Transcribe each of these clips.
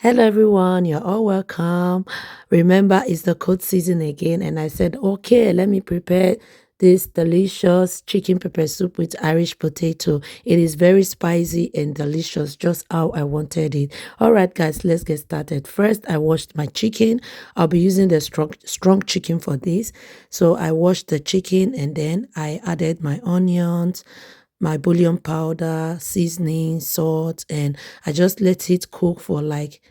Hello everyone, you're all welcome. Remember, it's the cold season again, and I said, okay, let me prepare this delicious chicken pepper soup with Irish potato. It is very spicy and delicious, just how I wanted it. All right, guys, let's get started. First, I washed my chicken. I'll be using the strong chicken for this. So I washed the chicken and then I added my onions, my bouillon powder, seasoning, salt, and I just let it cook for like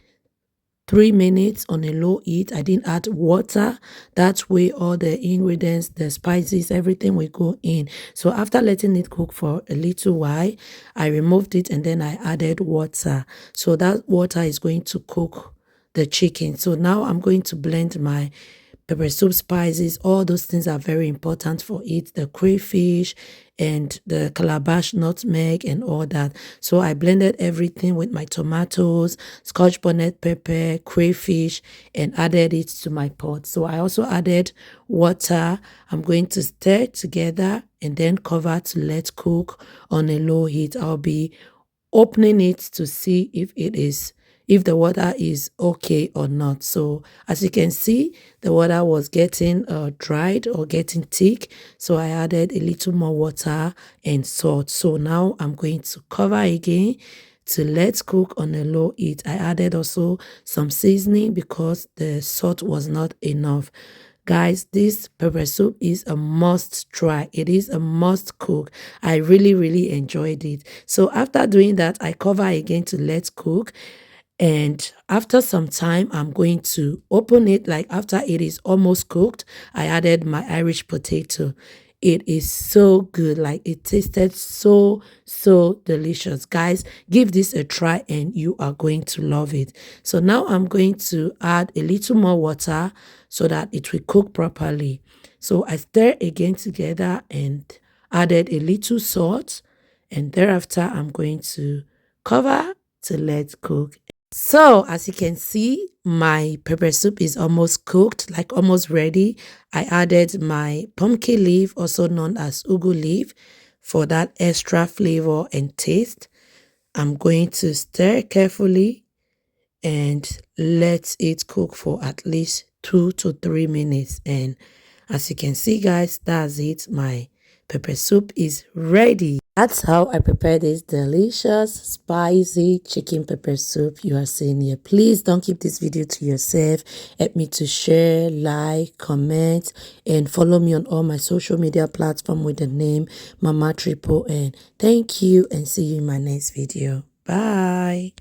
3 minutes on a low heat. I didn't add water. That way all the ingredients, the spices, everything will go in. So after letting it cook for a little while, I removed it and then I added water. So that water is going to cook the chicken. So now I'm going to blend my pepper soup spices. All those things are very important for it, the crayfish and the calabash nutmeg and all that. So I blended everything with my tomatoes, scotch bonnet pepper, crayfish, and added it to my pot. So I also added water. I'm going to stir together and then cover to let cook on a low heat. I'll be opening it to see if the water is okay or not. So as you can see, the water was getting dried or getting thick, so I added a little more water and salt. So now I'm going to cover again to let cook on a low heat. I added also some seasoning because the salt was not enough. Guys, this pepper soup is a must try. It is a must cook. I really enjoyed it. So after doing that, I cover again to let cook. And after some time, I'm going to open it. Like after it is almost cooked, I added my Irish potato. It is so good. Like it tasted so delicious. Guys, give this a try and you are going to love it. So now I'm going to add a little more water so that it will cook properly. So I stir again together and added a little salt. And thereafter, I'm going to cover to let cook. So as you can see, my pepper soup is almost cooked, like almost ready. I added my pumpkin leaf, also known as ugu leaf, for that extra flavor and taste. I'm going to stir carefully and let it cook for at least 2 to 3 minutes. And as you can see, guys, that's it. My pepper soup is ready. That's how I prepare this delicious, spicy chicken pepper soup you are seeing here. Please don't keep this video to yourself. Help me to share, like, comment, and follow me on all my social media platforms with the name Mama Triple N. Thank you and see you in my next video. Bye.